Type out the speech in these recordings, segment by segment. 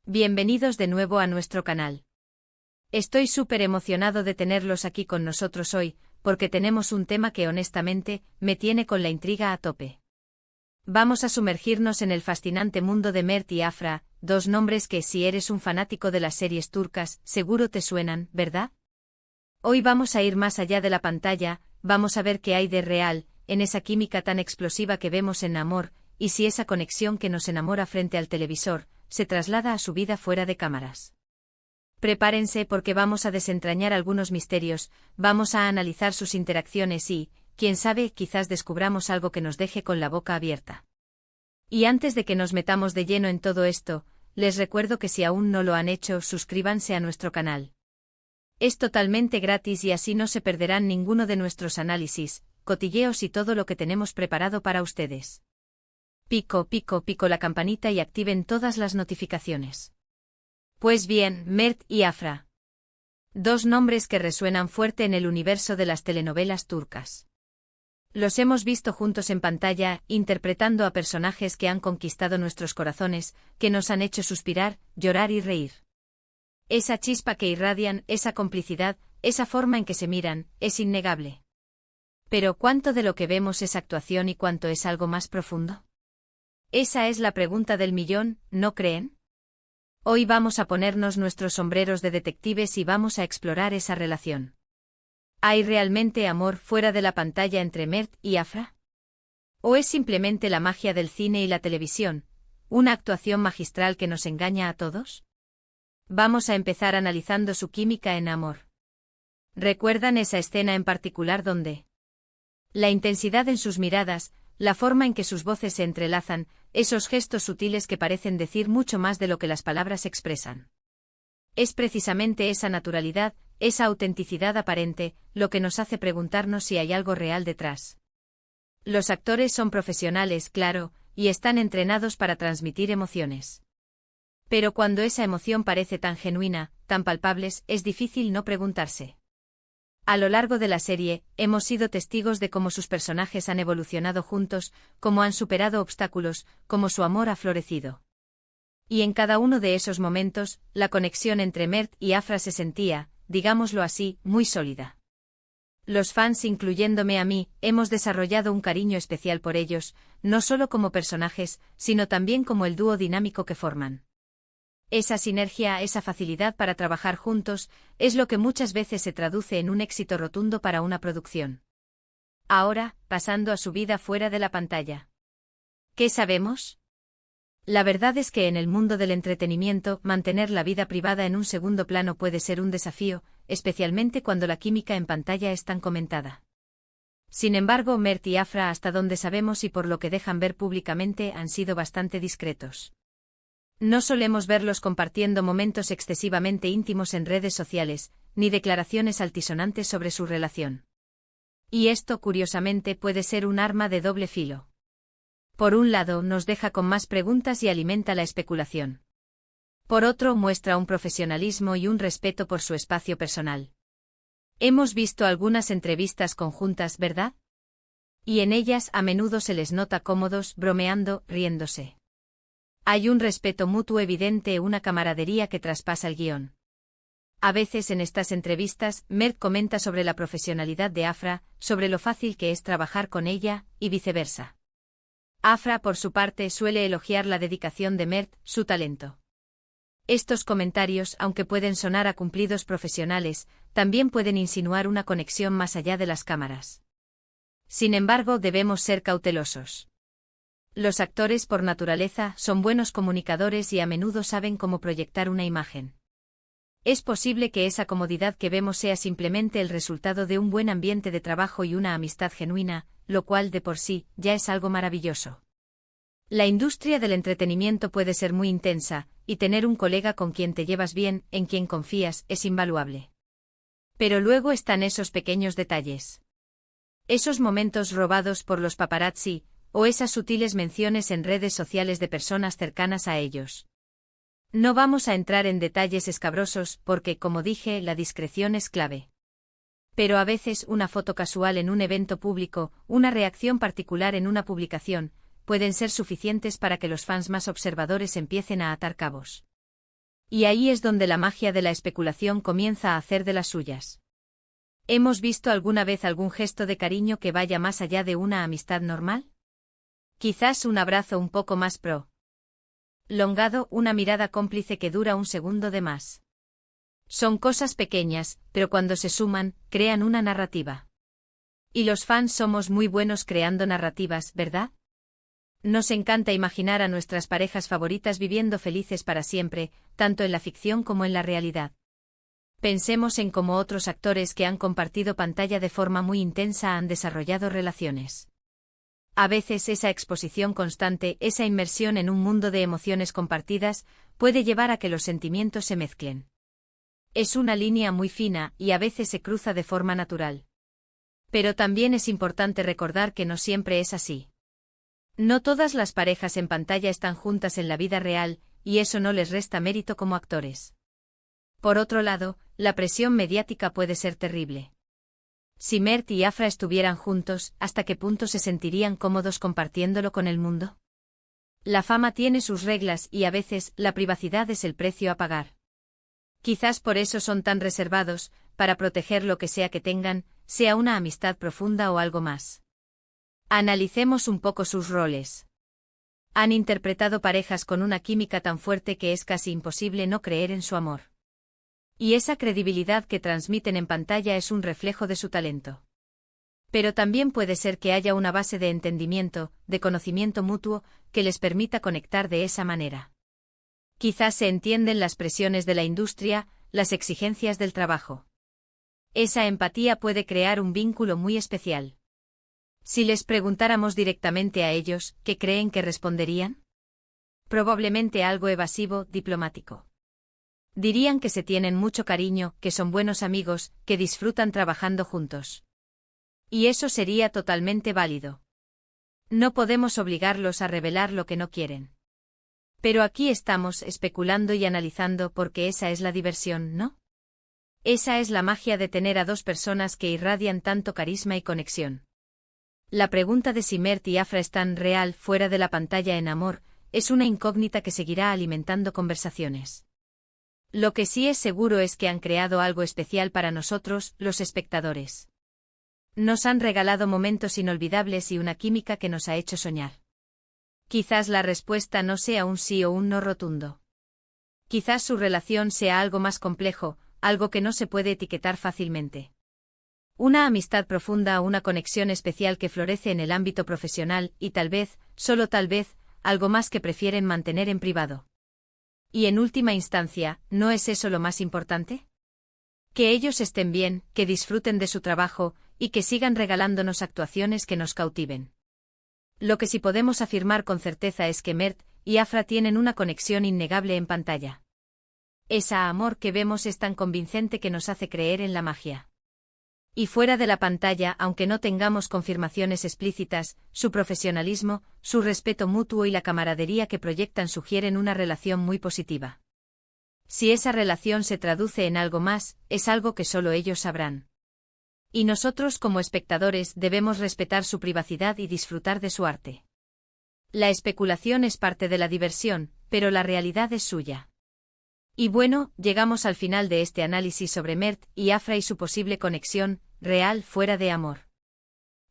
Bienvenidos de nuevo a nuestro canal. Estoy súper emocionado de tenerlos aquí con nosotros hoy, porque tenemos un tema que honestamente, me tiene con la intriga a tope. Vamos a sumergirnos en el fascinante mundo de Mert y Afra, dos nombres que si eres un fanático de las series turcas, seguro te suenan, ¿verdad? Hoy vamos a ir más allá de la pantalla, vamos a ver qué hay de real, en esa química tan explosiva que vemos en Amor, y si esa conexión que nos enamora frente al televisor, se traslada a su vida fuera de cámaras. Prepárense porque vamos a desentrañar algunos misterios, vamos a analizar sus interacciones y, quién sabe, quizás descubramos algo que nos deje con la boca abierta. Y antes de que nos metamos de lleno en todo esto, les recuerdo que si aún no lo han hecho, suscríbanse a nuestro canal. Es totalmente gratis y así no se perderán ninguno de nuestros análisis, cotilleos y todo lo que tenemos preparado para ustedes. Pico la campanita y activen todas las notificaciones. Pues bien, Mert y Afra. Dos nombres que resuenan fuerte en el universo de las telenovelas turcas. Los hemos visto juntos en pantalla, interpretando a personajes que han conquistado nuestros corazones, que nos han hecho suspirar, llorar y reír. Esa chispa que irradian, esa complicidad, esa forma en que se miran, es innegable. Pero ¿cuánto de lo que vemos es actuación y cuánto es algo más profundo? Esa es la pregunta del millón, ¿no creen? Hoy vamos a ponernos nuestros sombreros de detectives y vamos a explorar esa relación. ¿Hay realmente amor fuera de la pantalla entre Mert y Afra? ¿O es simplemente la magia del cine y la televisión, una actuación magistral que nos engaña a todos? Vamos a empezar analizando su química en Amor. ¿Recuerdan esa escena en particular donde la intensidad en sus miradas, la forma en que sus voces se entrelazan, esos gestos sutiles que parecen decir mucho más de lo que las palabras expresan? Es precisamente esa naturalidad, esa autenticidad aparente, lo que nos hace preguntarnos si hay algo real detrás. Los actores son profesionales, claro, y están entrenados para transmitir emociones. Pero cuando esa emoción parece tan genuina, tan palpables, es difícil no preguntarse. A lo largo de la serie, hemos sido testigos de cómo sus personajes han evolucionado juntos, cómo han superado obstáculos, cómo su amor ha florecido. Y en cada uno de esos momentos, la conexión entre Mert y Afra se sentía, digámoslo así, muy sólida. Los fans, incluyéndome a mí, hemos desarrollado un cariño especial por ellos, no solo como personajes, sino también como el dúo dinámico que forman. Esa sinergia, esa facilidad para trabajar juntos, es lo que muchas veces se traduce en un éxito rotundo para una producción. Ahora, pasando a su vida fuera de la pantalla. ¿Qué sabemos? La verdad es que en el mundo del entretenimiento, mantener la vida privada en un segundo plano puede ser un desafío, especialmente cuando la química en pantalla es tan comentada. Sin embargo, Mert y Afra, hasta donde sabemos y por lo que dejan ver públicamente, han sido bastante discretos. No solemos verlos compartiendo momentos excesivamente íntimos en redes sociales, ni declaraciones altisonantes sobre su relación. Y esto, curiosamente, puede ser un arma de doble filo. Por un lado, nos deja con más preguntas y alimenta la especulación. Por otro, muestra un profesionalismo y un respeto por su espacio personal. Hemos visto algunas entrevistas conjuntas, ¿verdad? Y en ellas a menudo se les nota cómodos, bromeando, riéndose. Hay un respeto mutuo evidente, una camaradería que traspasa el guión. A veces en estas entrevistas, Mert comenta sobre la profesionalidad de Afra, sobre lo fácil que es trabajar con ella, y viceversa. Afra, por su parte, suele elogiar la dedicación de Mert, su talento. Estos comentarios, aunque pueden sonar a cumplidos profesionales, también pueden insinuar una conexión más allá de las cámaras. Sin embargo, debemos ser cautelosos. Los actores, por naturaleza, son buenos comunicadores y a menudo saben cómo proyectar una imagen. Es posible que esa comodidad que vemos sea simplemente el resultado de un buen ambiente de trabajo y una amistad genuina, lo cual de por sí ya es algo maravilloso. La industria del entretenimiento puede ser muy intensa, y tener un colega con quien te llevas bien, en quien confías, es invaluable. Pero luego están esos pequeños detalles. Esos momentos robados por los paparazzi, o esas sutiles menciones en redes sociales de personas cercanas a ellos. No vamos a entrar en detalles escabrosos porque, como dije, la discreción es clave. Pero a veces una foto casual en un evento público, una reacción particular en una publicación, pueden ser suficientes para que los fans más observadores empiecen a atar cabos. Y ahí es donde la magia de la especulación comienza a hacer de las suyas. ¿Hemos visto alguna vez algún gesto de cariño que vaya más allá de una amistad normal? Quizás un abrazo un poco más prolongado, una mirada cómplice que dura un segundo de más. Son cosas pequeñas, pero cuando se suman, crean una narrativa. Y los fans somos muy buenos creando narrativas, ¿verdad? Nos encanta imaginar a nuestras parejas favoritas viviendo felices para siempre, tanto en la ficción como en la realidad. Pensemos en cómo otros actores que han compartido pantalla de forma muy intensa han desarrollado relaciones. A veces esa exposición constante, esa inmersión en un mundo de emociones compartidas, puede llevar a que los sentimientos se mezclen. Es una línea muy fina y a veces se cruza de forma natural. Pero también es importante recordar que no siempre es así. No todas las parejas en pantalla están juntas en la vida real, y eso no les resta mérito como actores. Por otro lado, la presión mediática puede ser terrible. Si Mert y Afra estuvieran juntos, ¿hasta qué punto se sentirían cómodos compartiéndolo con el mundo? La fama tiene sus reglas y a veces la privacidad es el precio a pagar. Quizás por eso son tan reservados, para proteger lo que sea que tengan, sea una amistad profunda o algo más. Analicemos un poco sus roles. Han interpretado parejas con una química tan fuerte que es casi imposible no creer en su amor. Y esa credibilidad que transmiten en pantalla es un reflejo de su talento. Pero también puede ser que haya una base de entendimiento, de conocimiento mutuo, que les permita conectar de esa manera. Quizás se entienden las presiones de la industria, las exigencias del trabajo. Esa empatía puede crear un vínculo muy especial. Si les preguntáramos directamente a ellos, ¿qué creen que responderían? Probablemente algo evasivo, diplomático. Dirían que se tienen mucho cariño, que son buenos amigos, que disfrutan trabajando juntos. Y eso sería totalmente válido. No podemos obligarlos a revelar lo que no quieren. Pero aquí estamos especulando y analizando porque esa es la diversión, ¿no? Esa es la magia de tener a dos personas que irradian tanto carisma y conexión. La pregunta de si Mert y Afra están real fuera de la pantalla en amor, es una incógnita que seguirá alimentando conversaciones. Lo que sí es seguro es que han creado algo especial para nosotros, los espectadores. Nos han regalado momentos inolvidables y una química que nos ha hecho soñar. Quizás la respuesta no sea un sí o un no rotundo. Quizás su relación sea algo más complejo, algo que no se puede etiquetar fácilmente. Una amistad profunda o una conexión especial que florece en el ámbito profesional y tal vez, solo tal vez, algo más que prefieren mantener en privado. Y en última instancia, ¿no es eso lo más importante? Que ellos estén bien, que disfruten de su trabajo, y que sigan regalándonos actuaciones que nos cautiven. Lo que sí podemos afirmar con certeza es que Mert y Afra tienen una conexión innegable en pantalla. Ese amor que vemos es tan convincente que nos hace creer en la magia. Y fuera de la pantalla, aunque no tengamos confirmaciones explícitas, su profesionalismo, su respeto mutuo y la camaradería que proyectan sugieren una relación muy positiva. Si esa relación se traduce en algo más, es algo que solo ellos sabrán. Y nosotros como espectadores debemos respetar su privacidad y disfrutar de su arte. La especulación es parte de la diversión, pero la realidad es suya. Y bueno, llegamos al final de este análisis sobre Mert y Afra y su posible conexión real fuera de amor.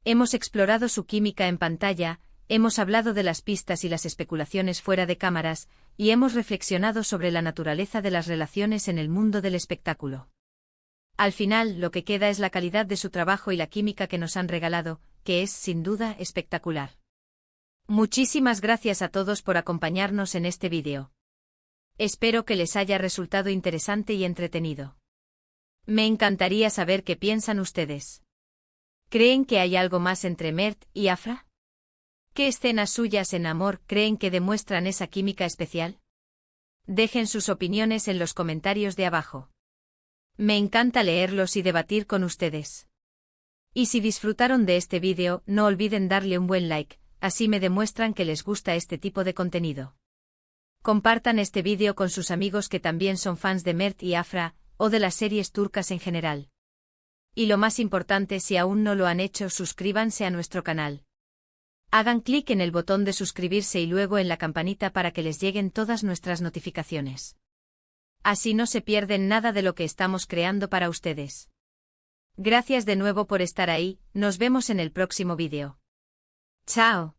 Hemos explorado su química en pantalla, hemos hablado de las pistas y las especulaciones fuera de cámaras, y hemos reflexionado sobre la naturaleza de las relaciones en el mundo del espectáculo. Al final, lo que queda es la calidad de su trabajo y la química que nos han regalado, que es, sin duda, espectacular. Muchísimas gracias a todos por acompañarnos en este vídeo. Espero que les haya resultado interesante y entretenido. Me encantaría saber qué piensan ustedes. ¿Creen que hay algo más entre Mert y Afra? ¿Qué escenas suyas en amor creen que demuestran esa química especial? Dejen sus opiniones en los comentarios de abajo. Me encanta leerlos y debatir con ustedes. Y si disfrutaron de este vídeo, no olviden darle un buen like, así me demuestran que les gusta este tipo de contenido. Compartan este vídeo con sus amigos que también son fans de Mert y Afra, o de las series turcas en general. Y lo más importante, si aún no lo han hecho, suscríbanse a nuestro canal. Hagan clic en el botón de suscribirse y luego en la campanita para que les lleguen todas nuestras notificaciones. Así no se pierden nada de lo que estamos creando para ustedes. Gracias de nuevo por estar ahí, nos vemos en el próximo vídeo. ¡Chao!